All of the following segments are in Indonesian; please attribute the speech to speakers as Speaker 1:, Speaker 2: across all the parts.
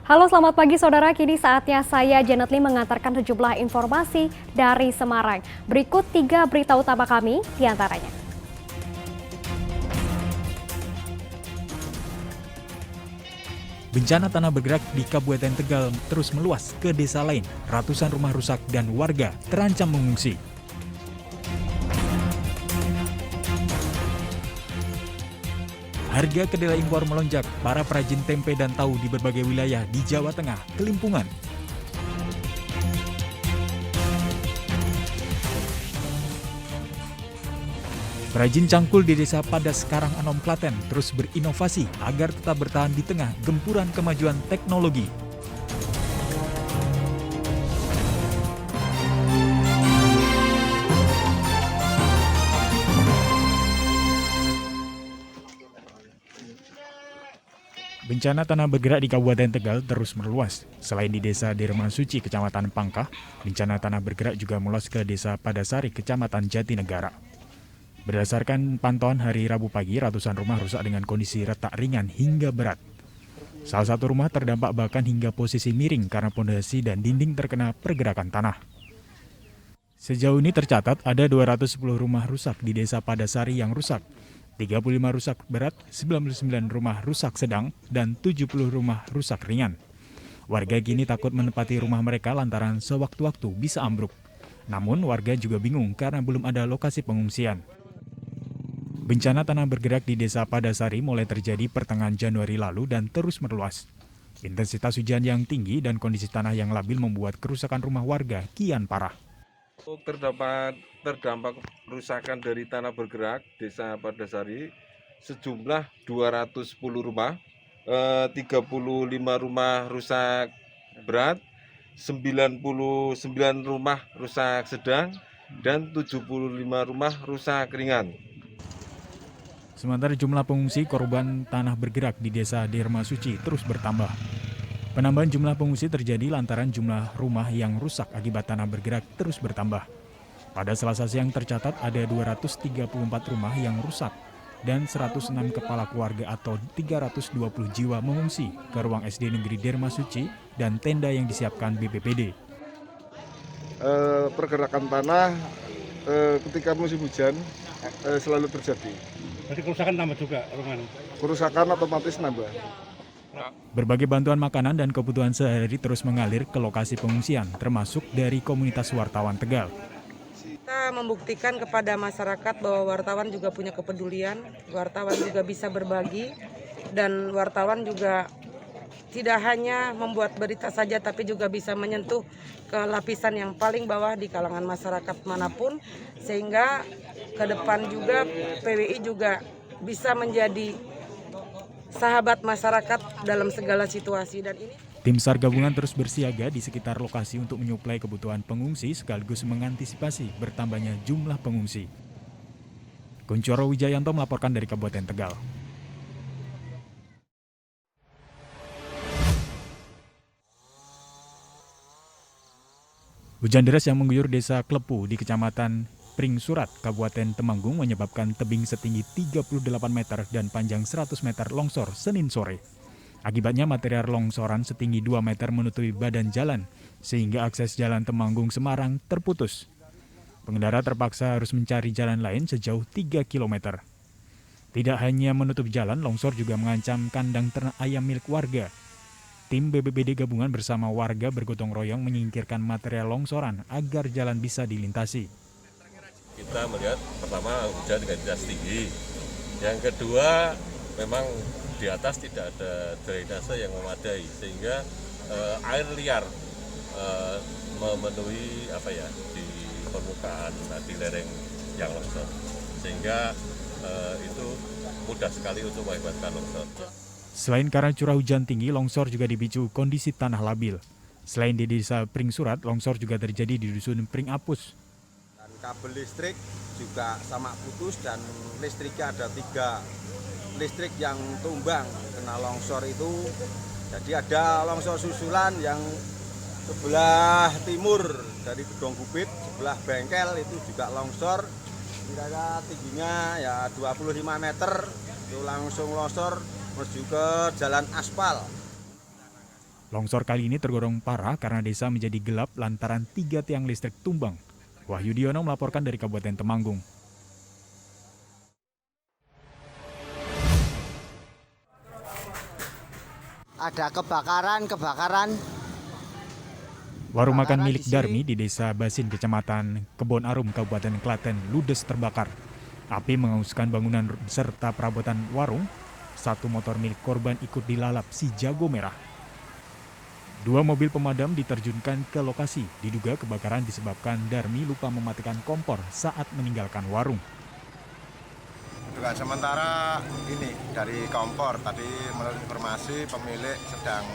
Speaker 1: Halo, selamat pagi saudara. Kini saatnya saya Janet Lee mengantarkan sejumlah informasi dari Semarang. Berikut 3 berita utama kami diantaranya.
Speaker 2: Bencana tanah bergerak di Kabupaten Tegal terus meluas ke desa lain. Ratusan rumah rusak dan warga terancam mengungsi. Harga kedelai impor melonjak. Para perajin tempe dan tahu di berbagai wilayah di Jawa Tengah kelimpungan. Perajin cangkul di Desa Padas Karanganom, Klaten terus berinovasi agar tetap bertahan di tengah gempuran kemajuan teknologi. Bencana tanah bergerak di Kabupaten Tegal terus meluas. Selain di Desa Derma Suci, Kecamatan Pangkah, bencana tanah bergerak juga meluas ke Desa Padasari, Kecamatan Jatinegara. Berdasarkan pantauan hari Rabu pagi, ratusan rumah rusak dengan kondisi retak ringan hingga berat. Salah satu rumah terdampak bahkan hingga posisi miring karena pondasi dan dinding terkena pergerakan tanah. Sejauh ini tercatat ada 210 rumah rusak di Desa Padasari yang rusak, 35 rusak berat, 99 rumah rusak sedang, dan 70 rumah rusak ringan. Warga kini takut menempati rumah mereka lantaran sewaktu-waktu bisa ambruk. Namun warga juga bingung karena belum ada lokasi pengungsian. Bencana tanah bergerak di Desa Padasari mulai terjadi pertengahan Januari lalu dan terus meluas. Intensitas hujan yang tinggi dan kondisi tanah yang labil membuat kerusakan rumah warga kian parah.
Speaker 3: Terdampak kerusakan dari tanah bergerak Desa Padasari sejumlah 210 rumah, 35 rumah rusak berat, 99 rumah rusak sedang, dan 75 rumah rusak ringan.
Speaker 2: Sementara jumlah pengungsi korban tanah bergerak di Desa Derma Suci terus bertambah. Penambahan jumlah pengungsi terjadi lantaran jumlah rumah yang rusak akibat tanah bergerak terus bertambah. Pada Selasa siang tercatat ada 234 rumah yang rusak dan 106 kepala keluarga atau 320 jiwa mengungsi ke ruang SD Negeri Derma Suci dan tenda yang disiapkan BPBD.
Speaker 4: Pergerakan tanah ketika musim hujan selalu terjadi.
Speaker 5: Berarti kerusakan tambah juga rumahnya?
Speaker 4: Kerusakan otomatis nambah.
Speaker 2: Berbagai bantuan makanan dan kebutuhan sehari-hari terus mengalir ke lokasi pengungsian, termasuk dari komunitas wartawan Tegal.
Speaker 6: Kita membuktikan kepada masyarakat bahwa wartawan juga punya kepedulian, wartawan juga bisa berbagi, dan wartawan juga tidak hanya membuat berita saja, tapi juga bisa menyentuh ke lapisan yang paling bawah di kalangan masyarakat manapun, sehingga ke depan juga PWI juga bisa menjadi sahabat masyarakat dalam segala situasi. Dan ini
Speaker 2: Tim SAR gabungan terus bersiaga di sekitar lokasi untuk menyuplai kebutuhan pengungsi sekaligus mengantisipasi bertambahnya jumlah pengungsi. Kuncoro Wijayanto melaporkan dari Kabupaten Tegal. Hujan deras yang mengguyur Desa Klepu di Kecamatan Pring Surat, Kabupaten Temanggung menyebabkan tebing setinggi 38 meter dan panjang 100 meter longsor Senin sore. Akibatnya material longsoran setinggi 2 meter menutupi badan jalan, sehingga akses jalan Temanggung Semarang terputus. Pengendara terpaksa harus mencari jalan lain sejauh 3 km. Tidak hanya menutup jalan, longsor juga mengancam kandang ternak ayam milik warga. Tim BPBD gabungan bersama warga bergotong royong menyingkirkan material longsoran agar jalan bisa dilintasi.
Speaker 7: Kita melihat pertama hujan dengan intensitas tinggi, yang kedua memang di atas tidak ada drainase yang memadai sehingga air liar memenuhi di permukaan di lereng yang longsor, sehingga itu mudah sekali untuk mengakibatkan longsor.
Speaker 2: Selain karena curah hujan tinggi, longsor juga dipicu kondisi tanah labil. Selain di Desa Pring Surat, longsor juga terjadi di Dusun Pring Apus.
Speaker 8: Dan kabel listrik juga sama putus dan listriknya ada 3 listrik yang tumbang kena longsor itu. Jadi ada longsor susulan yang sebelah timur dari Gedong Gubit, sebelah bengkel itu juga longsor. Kira-kira tingginya ya 25 meter, itu langsung longsor menuju ke jalan aspal.
Speaker 2: Longsor kali ini tergolong parah karena desa menjadi gelap lantaran 3 tiang listrik tumbang. Wahyu Diono melaporkan dari Kabupaten Temanggung.
Speaker 9: Ada kebakaran.
Speaker 2: Warung makan
Speaker 9: Kebakaran
Speaker 2: milik
Speaker 9: di sini.
Speaker 2: Darmi di Desa Basin, Kecamatan Kebon Arum, Kabupaten Klaten, ludes terbakar. Api menghanguskan bangunan serta perabotan warung. 1 motor milik korban ikut dilalap si jago merah. 2 mobil pemadam diterjunkan ke lokasi. Diduga kebakaran disebabkan Darmi lupa mematikan kompor saat meninggalkan warung.
Speaker 8: Dugaan sementara ini dari kompor, tadi menurut informasi pemilik sedang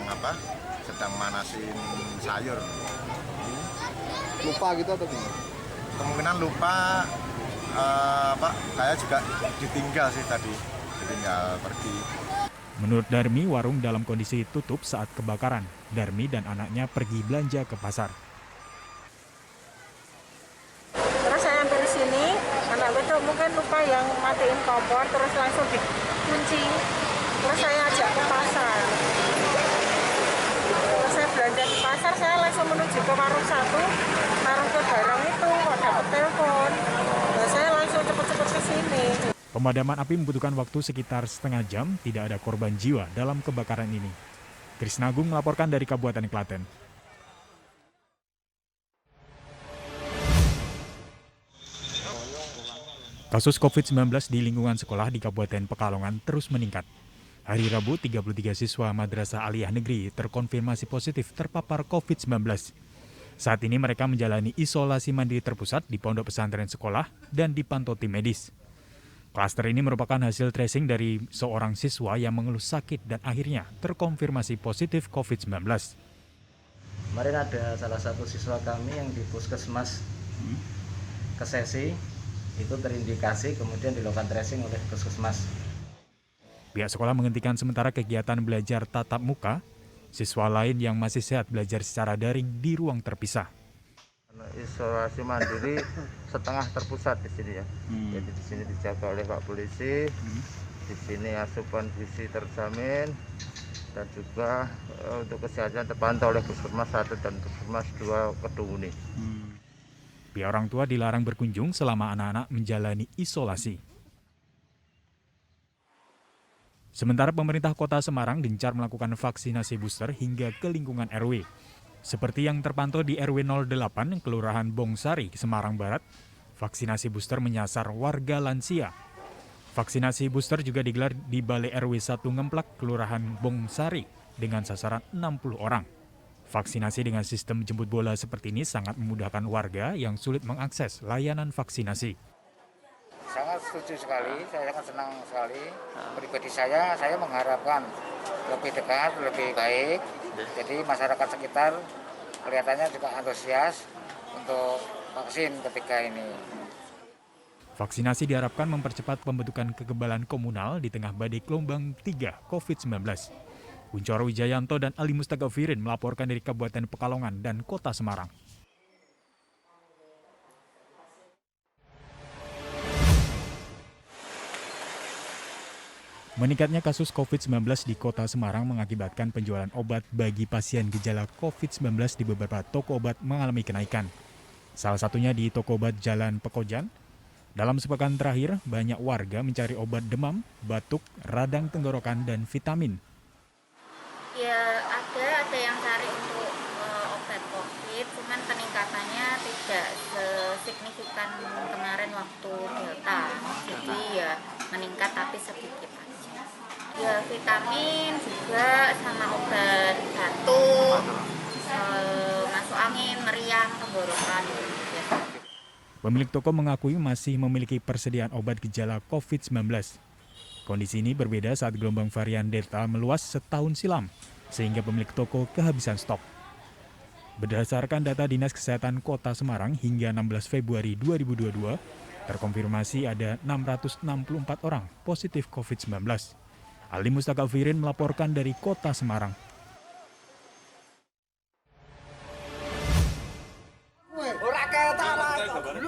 Speaker 8: manasin sayur.
Speaker 4: Lupa gitu atau gimana?
Speaker 8: Kemungkinan lupa, saya juga ditinggal sih tadi, ditinggal pergi.
Speaker 2: Menurut Darmi, warung dalam kondisi tutup saat kebakaran. Darmi dan anaknya pergi belanja ke pasar.
Speaker 6: Terus saya hampir sini, anak gue tuh mungkin lupa yang matiin kompor, terus langsung dikunci. Terus saya ajak ke pasar. Terus saya belanja di pasar, saya langsung menuju ke warung 1, taruh ke barang itu, kok dapat telepon. Nah, saya langsung cepet-cepet ke sini.
Speaker 2: Pemadaman api membutuhkan waktu sekitar setengah jam, tidak ada korban jiwa dalam kebakaran ini. Krisna Agung melaporkan dari Kabupaten Klaten. Kasus COVID-19 di lingkungan sekolah di Kabupaten Pekalongan terus meningkat. Hari Rabu, 33 siswa Madrasah Aliyah Negeri terkonfirmasi positif terpapar COVID-19. Saat ini mereka menjalani isolasi mandiri terpusat di pondok pesantren sekolah dan dipantau tim medis. Klaster ini merupakan hasil tracing dari seorang siswa yang mengeluh sakit dan akhirnya terkonfirmasi positif COVID-19.
Speaker 9: Kemarin ada salah satu siswa kami yang di puskesmas Kesesi, itu terindikasi, kemudian dilakukan tracing oleh puskesmas.
Speaker 2: Pihak sekolah menghentikan sementara kegiatan belajar tatap muka. Siswa lain yang masih sehat belajar secara daring di ruang terpisah.
Speaker 10: Isolasi mandiri setengah terpusat di sini ya. Jadi di sini dijaga oleh Pak Polisi. Di sini asupan gizi terjamin dan juga untuk kesehatan terpantau oleh Puskesmas 1 dan Puskesmas 2 Kedunguni.
Speaker 2: Pihak orang tua dilarang berkunjung selama anak-anak menjalani isolasi. Sementara pemerintah Kota Semarang gencar melakukan vaksinasi booster hingga ke lingkungan RW. Seperti yang terpantau di RW 08, Kelurahan Bongsari, Semarang Barat, vaksinasi booster menyasar warga lansia. Vaksinasi booster juga digelar di Balai RW 1 Ngemplak, Kelurahan Bongsari, dengan sasaran 60 orang. Vaksinasi dengan sistem jemput bola seperti ini sangat memudahkan warga yang sulit mengakses layanan vaksinasi.
Speaker 10: Sangat setuju sekali, saya sangat senang sekali. Pribadi saya mengharapkan lebih dekat, lebih baik. Jadi masyarakat sekitar kelihatannya juga antusias untuk vaksin ketika ini.
Speaker 2: Vaksinasi diharapkan mempercepat pembentukan kekebalan komunal di tengah badai gelombang 3 COVID-19. Kuncoro Wijayanto dan Ali Mustagafirin melaporkan dari Kabupaten Pekalongan dan Kota Semarang. Meningkatnya kasus COVID-19 di Kota Semarang mengakibatkan penjualan obat bagi pasien gejala COVID-19 di beberapa toko obat mengalami kenaikan. Salah satunya di toko obat Jalan Pekojan. Dalam sepekan terakhir, banyak warga mencari obat demam, batuk, radang tenggorokan, dan vitamin.
Speaker 11: Ya ada yang cari untuk obat COVID, cuman peningkatannya tidak sesignifikan kemarin waktu Delta. Jadi ya meningkat tapi sedikit aja. Ya vitamin juga sama obat batuk, masuk angin, meriang, tenggorokan. Ya.
Speaker 2: Pemilik toko mengakui masih memiliki persediaan obat gejala COVID-19. Kondisi ini berbeda saat gelombang varian Delta meluas setahun silam, sehingga pemilik toko kehabisan stok. Berdasarkan data Dinas Kesehatan Kota Semarang hingga 16 Februari 2022, terkonfirmasi ada 664 orang positif COVID-19. Ali Mustagafirin melaporkan dari Kota Semarang.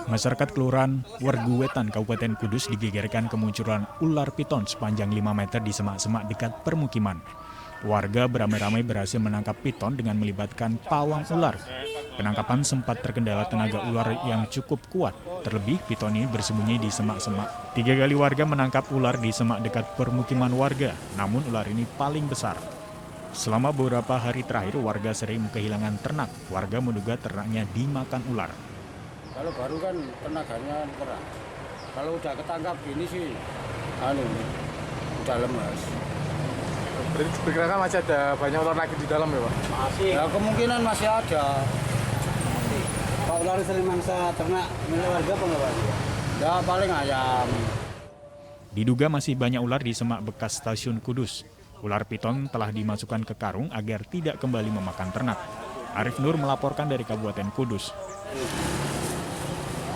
Speaker 2: Masyarakat Kelurahan Werguwetan, Kabupaten Kudus digegerkan kemunculan ular piton sepanjang 5 meter di semak-semak dekat permukiman. Warga beramai-ramai berhasil menangkap piton dengan melibatkan pawang ular. Penangkapan sempat terkendala tenaga ular yang cukup kuat. Terlebih, piton ini bersembunyi di semak-semak. 3 kali warga menangkap ular di semak dekat permukiman warga, namun ular ini paling besar. Selama beberapa hari terakhir, warga sering kehilangan ternak. Warga menduga ternaknya dimakan ular.
Speaker 12: Kalau baru kan tenaganya keras. Kalau udah ketangkap gini sih, udah lemas.
Speaker 4: Berarti diperkirakan masih ada banyak ular lagi di dalam ya Pak?
Speaker 12: Masih. Ya kemungkinan masih ada.
Speaker 13: Pak, ular sering mangsa ternak milik warga apa enggak Pak?
Speaker 12: Ya paling ayam.
Speaker 2: Diduga masih banyak ular di semak bekas stasiun Kudus. Ular piton telah dimasukkan ke karung agar tidak kembali memakan ternak. Arif Nur melaporkan dari Kabupaten Kudus.